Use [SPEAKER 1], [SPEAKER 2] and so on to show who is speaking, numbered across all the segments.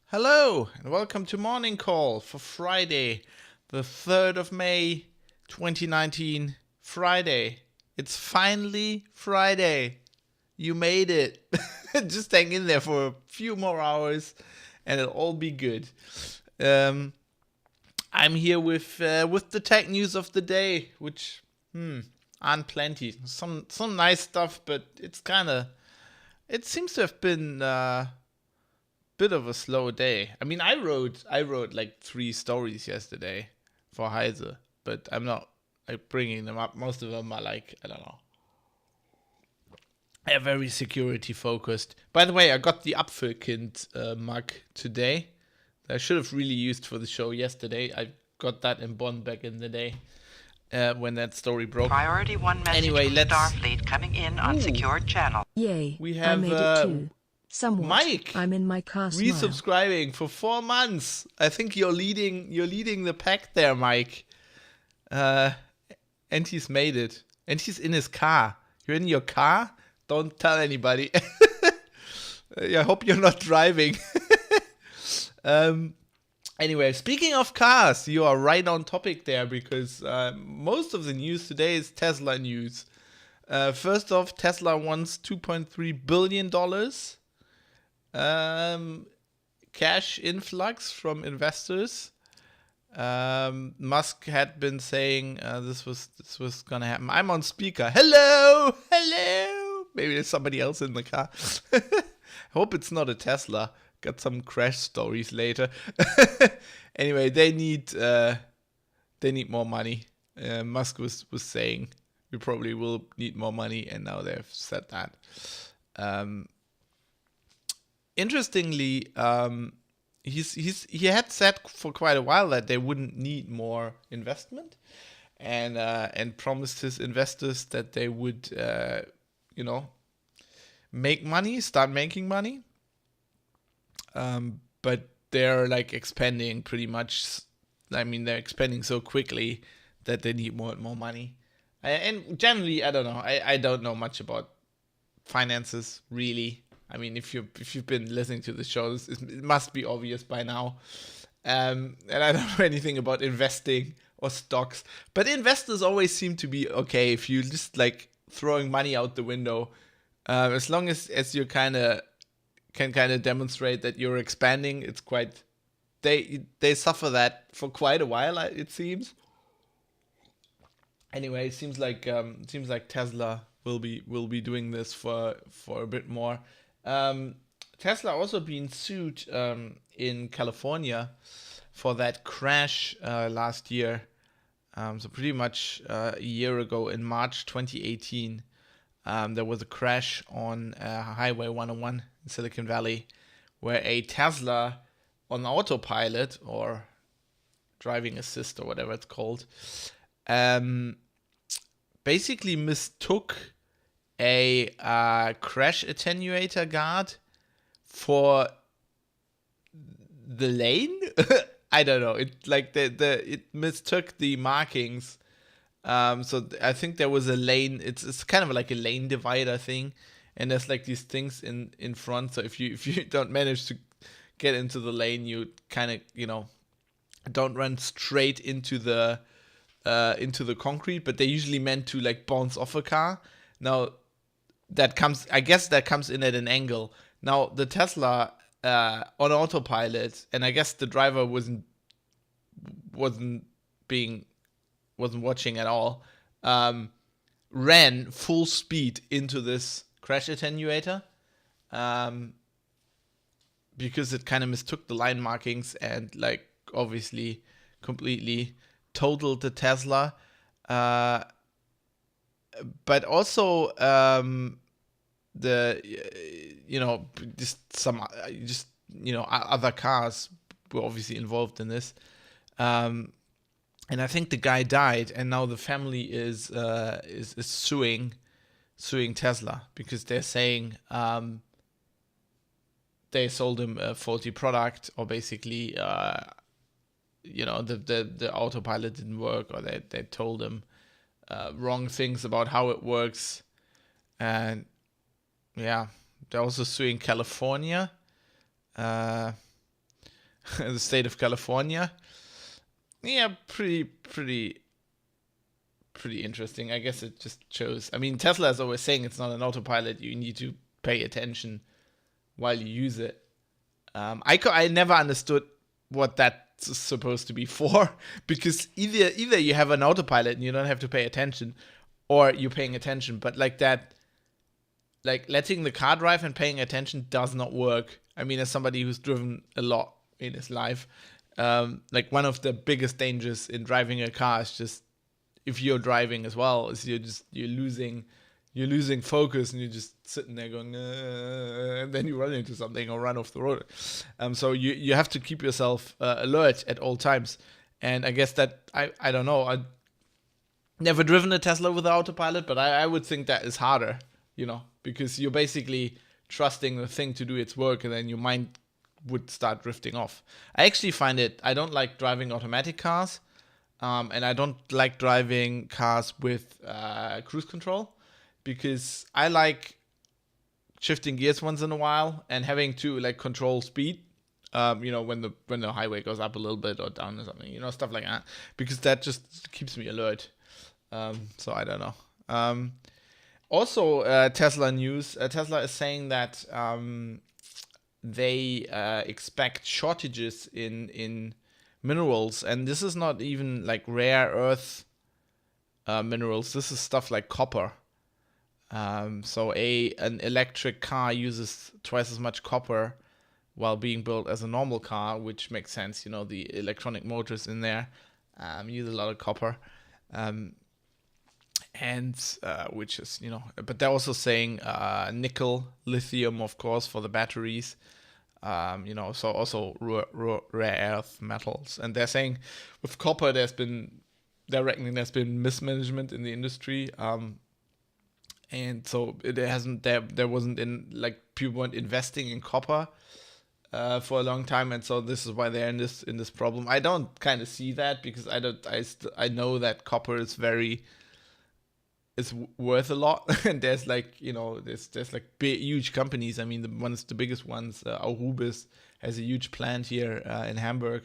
[SPEAKER 1] Hello and welcome to Morning Call for Friday, the 3rd of May, 2019. Friday. It's finally Friday. You made it. Just hang in there for a few more hours and it'll all be good. I'm here with the tech news of the day, which aren't plenty. Some nice stuff, but it seems to have been bit of a slow day. I mean, I wrote like 3 stories yesterday for Heise, but I'm not like bringing them up. Most of them are like, I don't know, they're very security focused. By the way, I got the Apfelkind mug today that I should have really used for the show yesterday. I got that in Bonn back in the day when that story broke.
[SPEAKER 2] Priority 1 message
[SPEAKER 1] Anyway,
[SPEAKER 2] from Starfleet coming in on secured channel.
[SPEAKER 3] Yay,
[SPEAKER 1] we have
[SPEAKER 3] I made it too. Somewhat.
[SPEAKER 1] Mike,
[SPEAKER 3] I'm in my car smile.
[SPEAKER 1] resubscribing for 4 months. I think you're leading the pack there, Mike. And he's made it. And he's in his car. You're in your car? Don't tell anybody. I hope you're not driving. Anyway, speaking of cars, you are right on topic there because most of the news today is Tesla news. First off, Tesla wants $2.3 billion. Cash influx from investors. Musk had been saying this was gonna happen. I'm on speaker. Hello. Maybe there's somebody else in the car. I hope it's not a Tesla. Got some crash stories later. Anyway, they need more money. Musk was saying we probably will need more money, and now they've said that. Interestingly, he had said for quite a while that they wouldn't need more investment, and promised his investors that they would, make money, start making money. But they're like expanding pretty much. I mean, they're expanding so quickly that they need more and more money. And generally, I don't know. I don't know much about finances, really. I mean, if you've been listening to the shows, it must be obvious by now. And I don't know anything about investing or stocks. But investors always seem to be okay if you just like throwing money out the window. As long as you can demonstrate that you're expanding, it's quite. They suffer that for quite a while, it seems. Anyway, it seems like Tesla will be doing this for a bit more. Tesla also being sued in California for that crash last year. So pretty much a year ago in March 2018, there was a crash on Highway 101 in Silicon Valley where a Tesla on autopilot or driving assist or whatever it's called basically mistook a crash attenuator guard for the lane. I don't know. It like it mistook the markings. So I think there was a lane. It's kind of like a lane divider thing, and there's like these things in front. So if you don't manage to get into the lane, you kind of don't run straight into the concrete. But they're usually meant to like bounce off a car. Now I guess that comes in at an angle. Now the Tesla on autopilot, and I guess the driver wasn't watching at all, ran full speed into this crash attenuator, because it kind of mistook the line markings and like obviously completely totaled the Tesla. But also other cars were obviously involved in this, and I think the guy died, and now the family is suing Tesla because they're saying they sold him a faulty product, or basically the autopilot didn't work, or they told him wrong things about how it works. And yeah, they're also suing California, the state of California. Yeah, pretty interesting. I guess it just shows. I mean, Tesla is always saying it's not an autopilot. You need to pay attention while you use it. I never understood what that's supposed to be for, because either you have an autopilot and you don't have to pay attention, or you're paying attention. But like that, like letting the car drive and paying attention does not work. I mean, as somebody who's driven a lot in his life, like one of the biggest dangers in driving a car is just, if you're driving as well, is you're losing focus, and you're just sitting there going, and then you run into something or run off the road. So you have to keep yourself alert at all times. And I guess that I don't know. I never driven a Tesla with an autopilot, but I would think that is harder, because you're basically trusting the thing to do its work, and then your mind would start drifting off. I actually I don't like driving automatic cars, and I don't like driving cars with cruise control, because I like shifting gears once in a while and having to like control speed, when the highway goes up a little bit or down or something, stuff like that, because that just keeps me alert. So I don't know. Also, Tesla news. Tesla is saying that they expect shortages in minerals, and this is not even like rare earth minerals. This is stuff like copper. So an electric car uses twice as much copper while being built as a normal car, which makes sense. The electronic motors in there use a lot of copper, and which is, but they're also saying nickel, lithium, of course, for the batteries. So also rare earth metals. And they're saying with copper, they're reckoning there's been mismanagement in the industry. And so there wasn't people weren't investing in copper for a long time, and so this is why they're in this problem. I don't kind of see that, because I know that copper is worth a lot, and there's big huge companies. I mean, the biggest ones, Aurubis, has a huge plant here in Hamburg,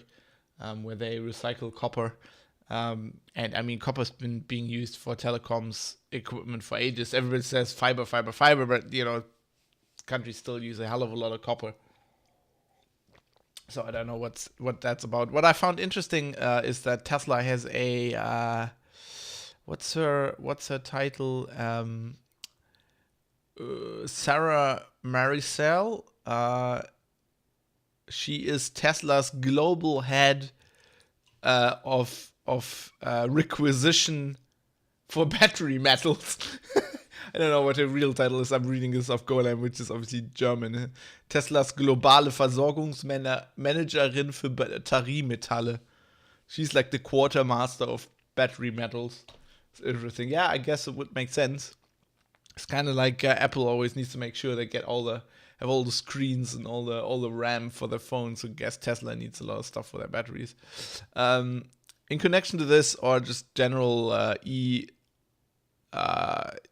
[SPEAKER 1] where they recycle copper. And I mean, copper's been being used for telecoms equipment for ages. Everybody says fiber, but countries still use a hell of a lot of copper. So I don't know what that's about. What I found interesting is that Tesla has a what's her title? Sarah Maricel. She is Tesla's global head of requisition for battery metals. I don't know what her real title is. I'm reading this off Golang, which is obviously German. Teslas globale Versorgungsmanagerin für Batteriemetalle. She's like the quartermaster of battery metals. It's interesting. Yeah, I guess it would make sense. It's kind of like Apple always needs to make sure they get have all the screens and all the RAM for their phones. So I guess Tesla needs a lot of stuff for their batteries. In connection to this, or just general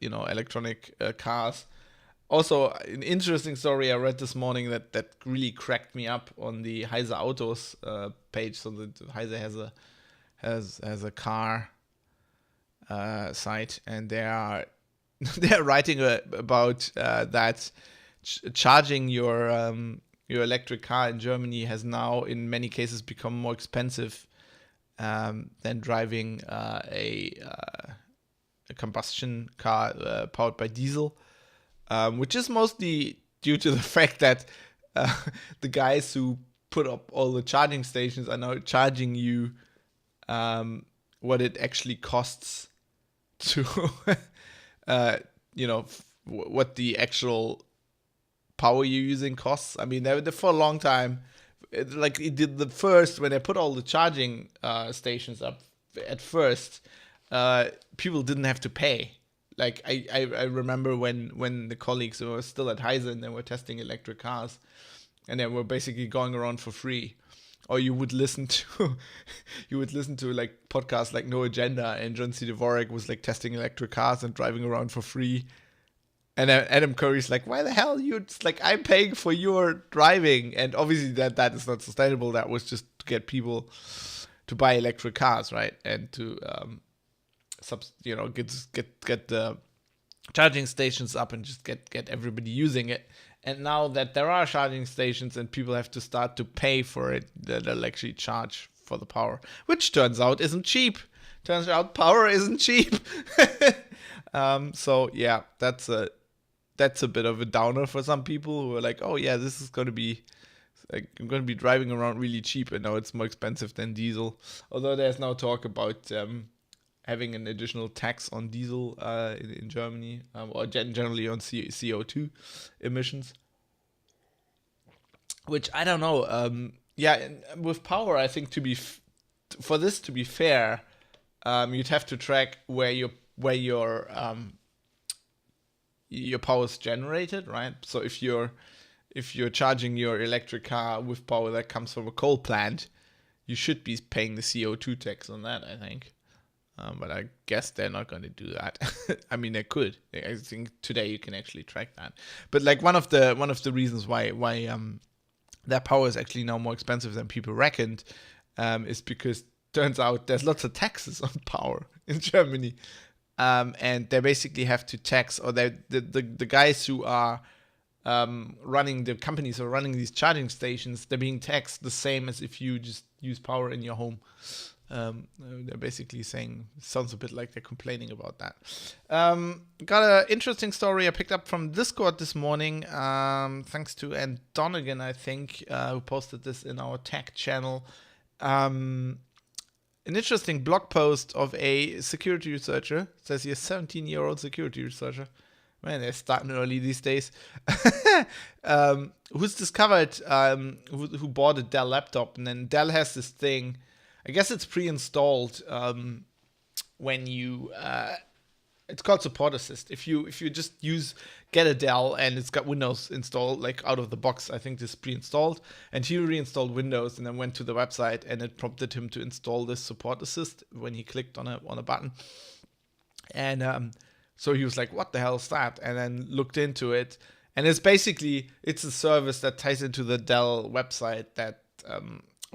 [SPEAKER 1] electronic cars. Also, an interesting story I read this morning that really cracked me up on the Heise Autos page. So the Heise has a car site, and they're writing about that charging your electric car in Germany has now, in many cases, become more expensive than driving a combustion car powered by diesel, which is mostly due to the fact that the guys who put up all the charging stations are now charging you what it actually costs to, what the actual power you're using costs. I mean, they for a long time, it did the first, when they put all the charging stations up at first, people didn't have to pay. Like I remember when the colleagues who were still at Heise and they were testing electric cars, and they were basically going around for free. Or you would listen to like podcasts like No Agenda, and John C. Dvorak was like testing electric cars and driving around for free. And Adam Curry's like, why the hell it's like, I'm paying for your driving. And obviously that is not sustainable. That was just to get people to buy electric cars, right? And to get the charging stations up and just get everybody using it. And now that there are charging stations and people have to start to pay for it, they'll actually charge for the power, which turns out isn't cheap. Turns out power isn't cheap. So yeah, that's a bit of a downer for some people who are like, oh yeah, this is going to be, like, I'm going to be driving around really cheap, and now it's more expensive than diesel. Although there's now talk about having an additional tax on diesel in Germany, or generally on CO2 emissions, which I don't know. With power, I think for this to be fair, you'd have to track where your power is generated, right? So if you're charging your electric car with power that comes from a coal plant, you should be paying the CO2 tax on that, I think. But I guess they're not going to do that. I mean, they could. I think today you can actually track that. But like one of the reasons why that power is actually now more expensive than people reckoned is because turns out there's lots of taxes on power in Germany, and they basically have to tax, or the guys who are running the companies who are running these charging stations, they're being taxed the same as if you just use power in your home. They're basically saying, sounds a bit like they're complaining about that. Got an interesting story I picked up from Discord this morning, thanks to Ann Donegan, I think, who posted this in our tech channel. An interesting blog post of a security researcher. It says he's a 17-year-old security researcher. Man, they're starting early these days. Who's discovered, who bought a Dell laptop, and then Dell has this thing. I guess it's pre-installed when you. It's called Support Assist. If you just get a Dell and it's got Windows installed, like out of the box, I think this is pre-installed. And he reinstalled Windows and then went to the website, and it prompted him to install this Support Assist when he clicked on a button. And so he was like, "What the hell is that?" And then looked into it, and it's a service that ties into the Dell website that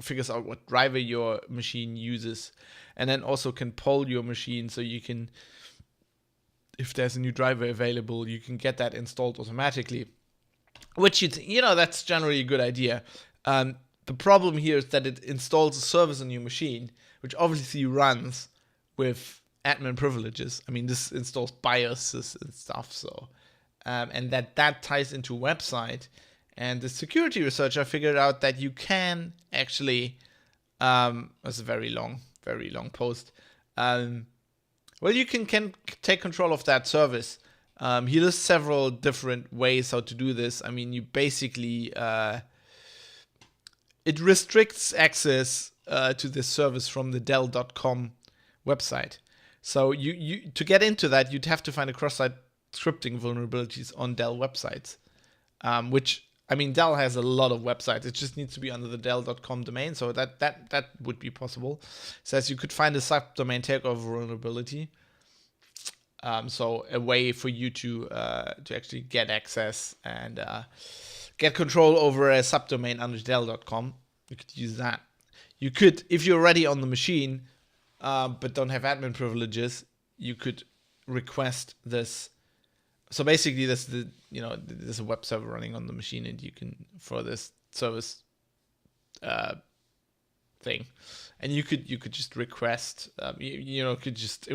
[SPEAKER 1] figures out what driver your machine uses, and then also can poll your machine, so you can, if there's a new driver available, you can get that installed automatically, which that's generally a good idea. The problem here is that it installs a service on your machine, which obviously runs with admin privileges. I mean, this installs BIOSes and stuff, so and that ties into a website. And the security researcher figured out that you can actually, it's a very long post. You can take control of that service. He lists several different ways how to do this. I mean, you basically, it restricts access to this service from the Dell.com website. So you to get into that, you'd have to find a cross-site scripting vulnerabilities on Dell websites, which, I mean, Dell has a lot of websites. It just needs to be under the Dell.com domain, so that would be possible. It says you could find a subdomain takeover vulnerability, so a way for you to actually get access and get control over a subdomain under Dell.com. You could use that. You could, if you're already on the machine, but don't have admin privileges, you could request this So basically, there's a web server running on the machine, and you can, for this service thing, and you could just request, could just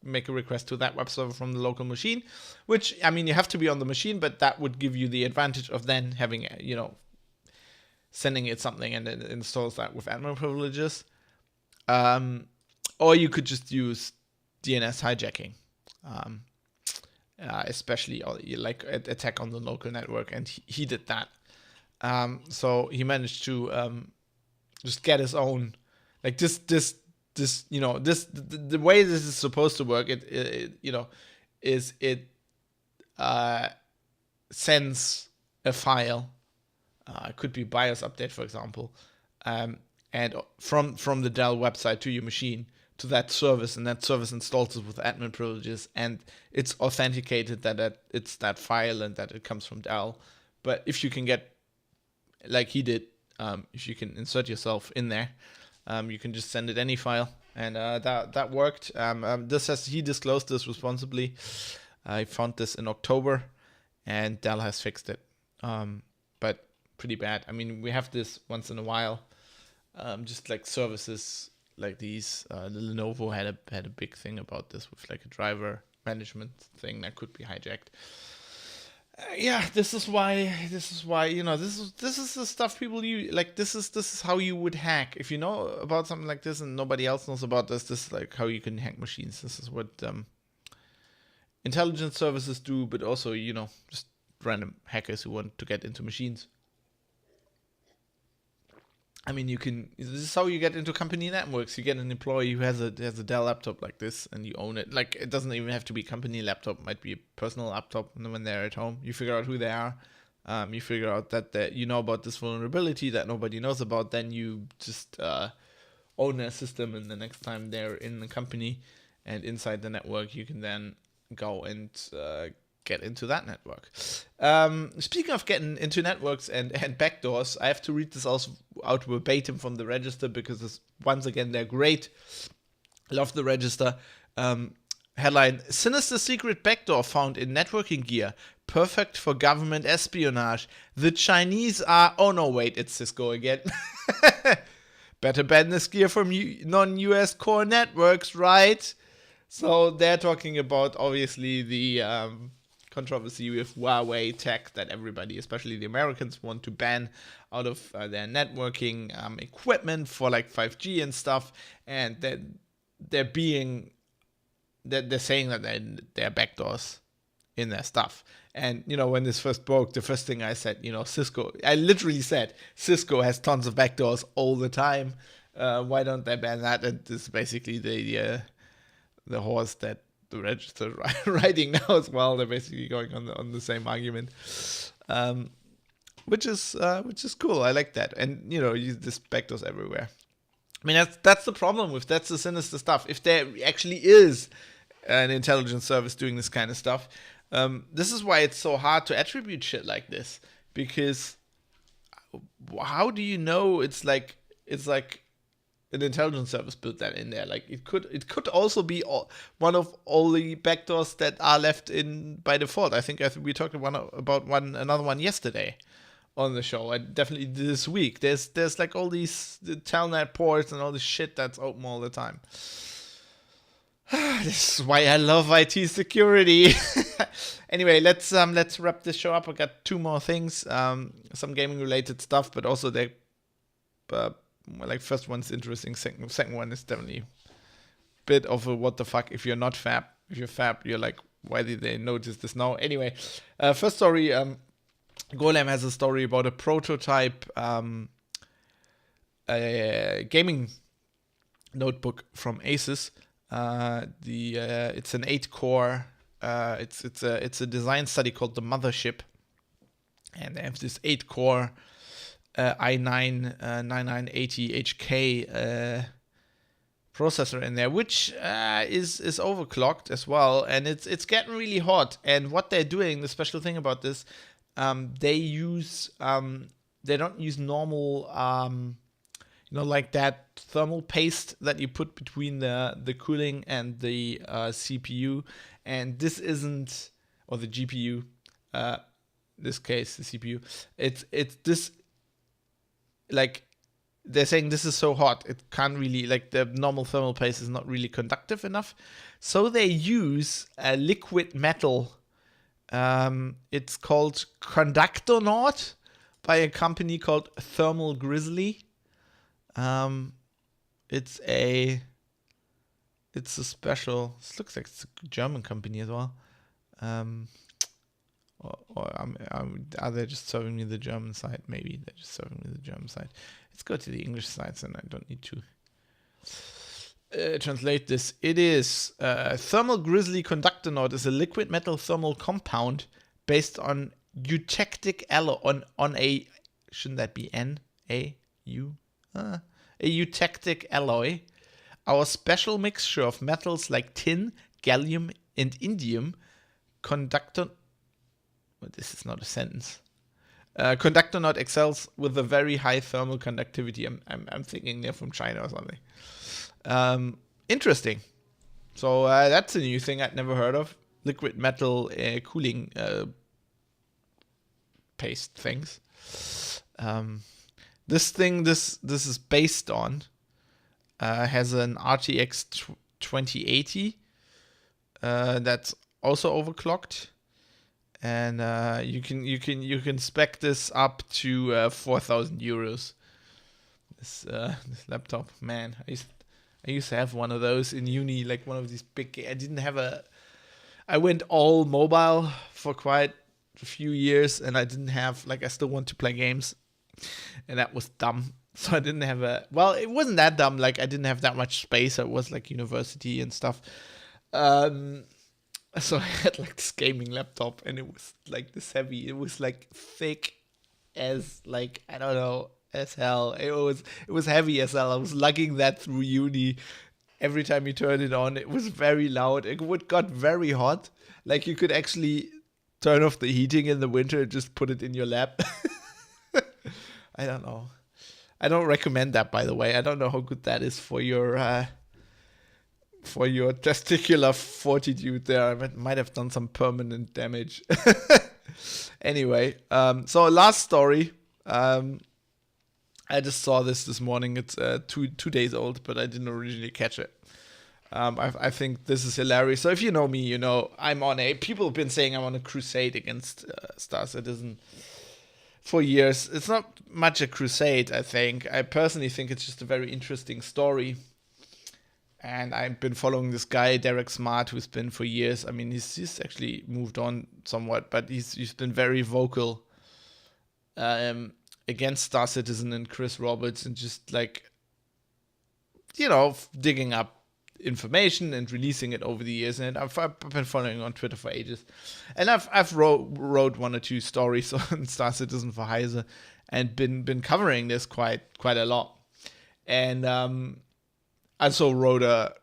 [SPEAKER 1] make a request to that web server from the local machine, which, I mean, you have to be on the machine, but that would give you the advantage of then having, sending it something, and it installs that with admin privileges. Or you could just use DNS hijacking, especially like attack on the local network, and he did that. So he managed to just get his own, like the way this is supposed to work. Is it sends a file. It could be BIOS update, for example, and from the Dell website to your machine to that service, and that service installs it with admin privileges, and it's authenticated that it's that file and that it comes from Dell. But if you can get, like he did, if you can insert yourself in there, you can just send it any file, and that worked. He disclosed this responsibly. I found this in October, and Dell has fixed it. But pretty bad. I mean, we have this once in a while, just like services like these. Lenovo had a big thing about this with like a driver management thing that could be hijacked. This is why this is the stuff people use. Like this is how you would hack. If you know about something like this and nobody else knows about this is like how you can hack machines. This is what intelligence services do, but also just random hackers who want to get into machines. I mean, this is how you get into company networks. You get an employee who has a Dell laptop like this, and you own it. Like, it doesn't even have to be a company laptop. It might be a personal laptop. And when they're at home, you figure out who they are. You figure out that you know about this vulnerability that nobody knows about. Then you just own their system, and the next time they're in the company and inside the network, you can then go and get into that network. Speaking of getting into networks and backdoors, I have to read this also out verbatim from the Register, because once again, they're great. Love the Register. Headline: Sinister secret backdoor found in networking gear. Perfect for government espionage. The Chinese are... Oh no, wait, it's Cisco again. Better ban this gear from non-US core networks, right? So they're talking about, obviously, the controversy with Huawei tech that everybody, especially the Americans, want to ban out of their networking equipment for like 5G and stuff, and they're saying that there are backdoors in their stuff. And when this first broke, the first thing I said, Cisco, I literally said Cisco has tons of backdoors all the time. Why don't they ban that? And this is basically the horse that the Register riding now as well. They're basically going on the same argument, which is cool. I like that. And this backdoors everywhere. I mean, that's the problem that's the sinister stuff. If there actually is an intelligence service doing this kind of stuff, this is why it's so hard to attribute shit like this, because how do you know it's like an intelligence service built that in there? Like, it could also be one of all the backdoors that are left in by default. I think we talked about another one yesterday on the show. Definitely this week. There's like all these telnet ports and all this shit that's open all the time. This is why I love IT security. Anyway, let's wrap this show up. I got two more things, some gaming related stuff, but also first one's interesting. Second one is definitely a bit of a what the fuck. If you're not fab, if you're fab, you're like, why did they notice this now? Anyway, first story. Golem has a story about a prototype gaming notebook from Asus. It's an 8-core. It's a design study called the Mothership, and they have this 8-core i9 9980 HK processor in there, which is overclocked as well, and it's getting really hot. And what they're doing, the special thing about this, they don't use normal like that thermal paste that you put between the cooling and the CPU, and this isn't, or the GPU. This case, the CPU. It's this, like, they're saying this is so hot, it can't really, like, the normal thermal paste is not really conductive enough. So they use a liquid metal. It's called Conductonaut by a company called Thermal Grizzly. It's a special. This looks like it's a German company as well. Are they just serving me the German side? Maybe they're just serving me the German side. Let's go to the English sides, and I don't need to translate this. It is Thermal Grizzly Conductonaut is a liquid metal thermal compound based on eutectic alloy on a, shouldn't that be a eutectic alloy. Our special mixture of metals like tin, gallium, and indium this is not a sentence. Conductonaut excels with a very high thermal conductivity. I'm thinking they're from China or something. Interesting. So that's a new thing I'd never heard of. Liquid metal cooling paste things. This is based on has an RTX 2080 that's also overclocked. And you can spec this up to 4,000 euros. This laptop, man, I used to have one of those in uni, like one of these big. I went all mobile for quite a few years, and I didn't have, like, I still want to play games, and that was dumb. So I didn't have it wasn't that dumb. Like, I didn't have that much space. It was like university and stuff. So I had like this gaming laptop, and it was like this heavy. It was like thick as, like, I don't know, as hell. It was heavy as hell. I was lugging that through uni. Every time you turned it on, it was very loud. It got very hot. Like, you could actually turn off the heating in the winter and just put it in your lap. I don't know. I don't recommend that, by the way. I don't know how good that is for your testicular fortitude there. I might have done some permanent damage. Anyway, so last story. I just saw this morning. It's 2 days old, but I didn't originally catch it. I think this is hilarious. So if you know me, you know people have been saying I'm on a crusade against Star Citizen for years. It's not much a crusade, I think. I personally think it's just a very interesting story. And I've been following this guy, Derek Smart, who's been for years. I mean, he's actually moved on somewhat, but he's been very vocal against Star Citizen and Chris Roberts, and just, like, you know, digging up information and releasing it over the years. And I've been following on Twitter for ages, and I've wrote 1 or 2 stories on Star Citizen for Heise, and been covering this quite a lot. And I also wrote a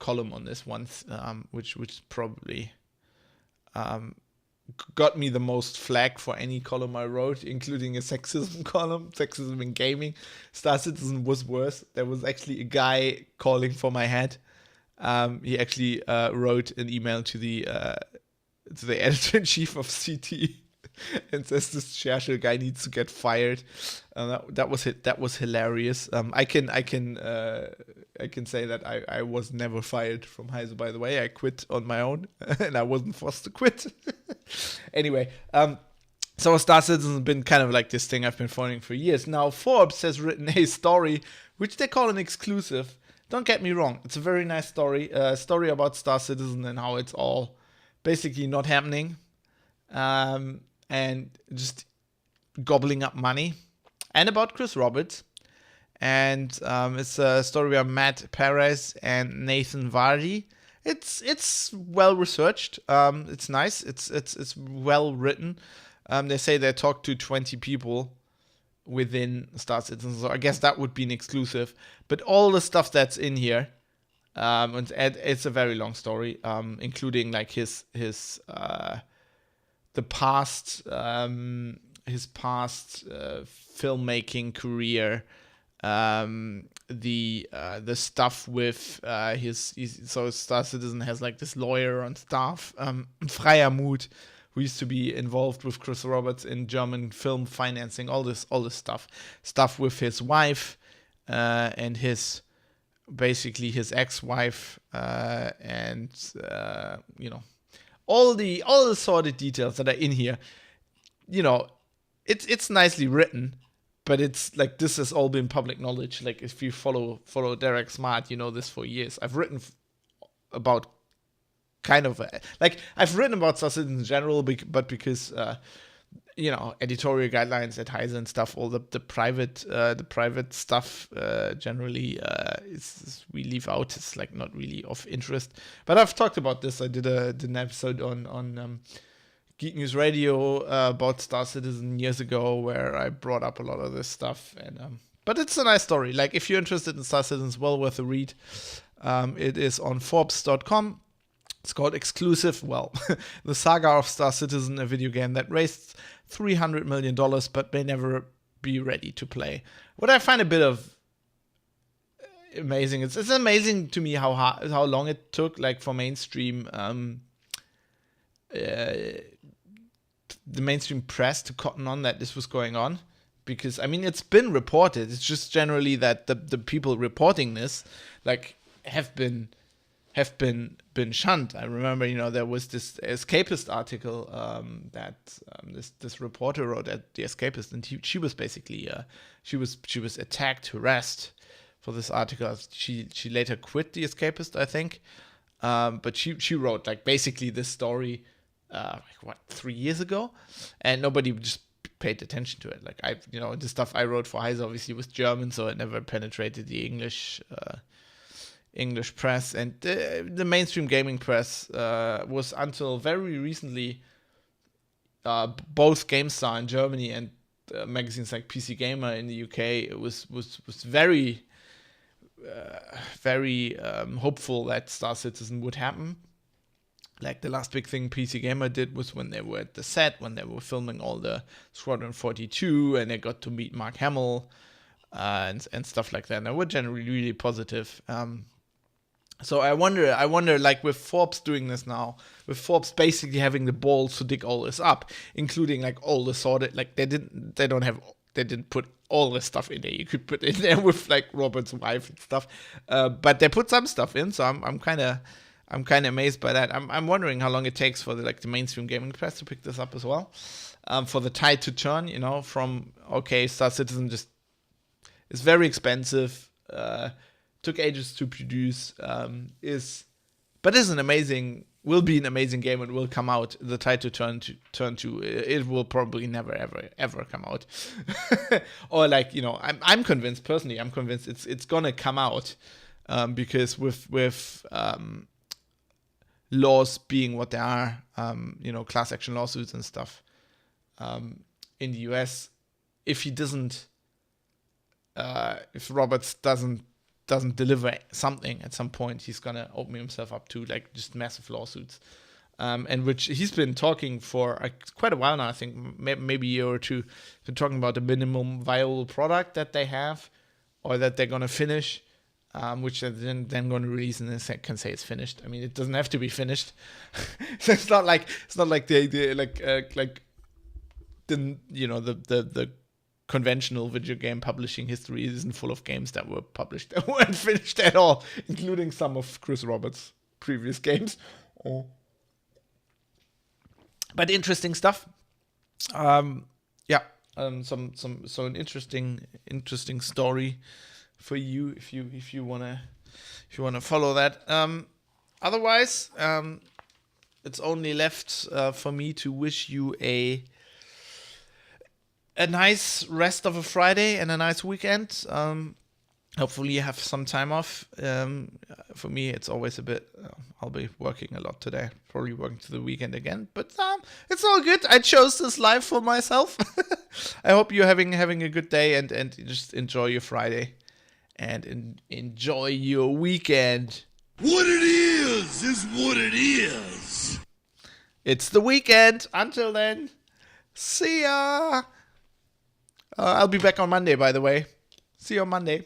[SPEAKER 1] column on this once, which probably got me the most flack for any column I wrote, including a sexism column, sexism in gaming. Star Citizen was worse. There was actually a guy calling for my head. He actually wrote an email to the editor-in-chief of CT and says this Churchill guy needs to get fired. That was hilarious. I can say that I was never fired from Heise, by the way. I quit on my own, and I wasn't forced to quit. Anyway, so Star Citizen has been kind of like this thing I've been following for years. Now, Forbes has written a story, which they call an exclusive. Don't get me wrong, it's a very nice story. A story about Star Citizen and how it's all basically not happening. And just gobbling up money. And about Chris Roberts. And it's a story by Matt Perez and Nathan Vardy. It's well researched. It's nice. It's well written. They say they talked to 20 people within Star Citizen, so I guess that would be an exclusive. But all the stuff that's in here, and it's a very long story, including like his past filmmaking career, the stuff with so Star Citizen has like this lawyer on staff, Freiermuth, who used to be involved with Chris Roberts in German film financing, all this stuff with his wife and his ex-wife, and all the sordid details that are in here. It's nicely written, but it's like this has all been public knowledge. Like if you follow Derek Smart, you know this for years. I've written about I've written about Star Citizen in general, but because editorial guidelines at Heise and stuff, all the private stuff generally we leave out. It's like not really of interest. But I've talked about this. I did an episode on Geek News Radio about Star Citizen years ago, where I brought up a lot of this stuff. And but it's a nice story. Like if you're interested in Star Citizen, it's well worth a read. It is on Forbes.com. It's called Exclusive. Well, the saga of Star Citizen, a video game that raised $300 million, but may never be ready to play. What I find a bit of amazing, it's amazing to me how long it took, like for mainstream, the mainstream press to cotton on that this was going on. Because I mean, it's been reported. It's just generally that the people reporting this, like, have been shunned. I remember, there was this Escapist article that this reporter wrote at the Escapist, and she was basically she was attacked, harassed for this article. She later quit the Escapist, I think, but she wrote like basically this story 3 years ago, and nobody just paid attention to it. Like the stuff I wrote for Heise obviously was German, so it never penetrated the English press, and the mainstream gaming press was until very recently both GameStar in Germany and magazines like PC Gamer in the UK. It was very hopeful that Star Citizen would happen. Like the last big thing PC Gamer did was when they were at the set, when they were filming all the Squadron 42, and they got to meet Mark Hamill and stuff like that. And they were generally really positive. So I wonder, like with Forbes doing this now, with Forbes basically having the balls to dig all this up, including like all the sorted, like they didn't put all the stuff in there. You could put in there with like Robert's wife and stuff, but they put some stuff in. So I'm kind of amazed by that. I'm wondering how long it takes for the mainstream gaming press to pick this up as well, for the tide to turn. From Star Citizen just is very expensive. Took ages to produce, will be an amazing game and will come out. The tide to turn to it will probably never ever come out. Or I'm convinced personally. I'm convinced it's gonna come out, because with laws being what they are, class action lawsuits and stuff, in the US, if Roberts doesn't deliver something at some point, he's gonna open himself up to like just massive lawsuits, and which he's been talking for quite a while now. I think maybe a year or two. He's been talking about the minimum viable product that they have, or that they're gonna finish, which they're then going to release, and then can say it's finished. I mean, it doesn't have to be finished. So it's not like the conventional video game publishing history isn't full of games that were published that weren't finished at all, including some of Chris Roberts' previous games. But interesting stuff. An interesting story for you if you wanna follow that. Otherwise, it's only left for me to wish you a nice rest of a Friday and a nice weekend. Hopefully you have some time off. For me, it's always a bit, I'll be working a lot today, probably working to the weekend again, but it's all good. I chose this life for myself. I hope you're having a good day and just enjoy your Friday and enjoy your weekend.
[SPEAKER 4] What it is what it is.
[SPEAKER 1] It's the weekend. Until then, see ya. I'll be back on Monday, by the way. See you on Monday.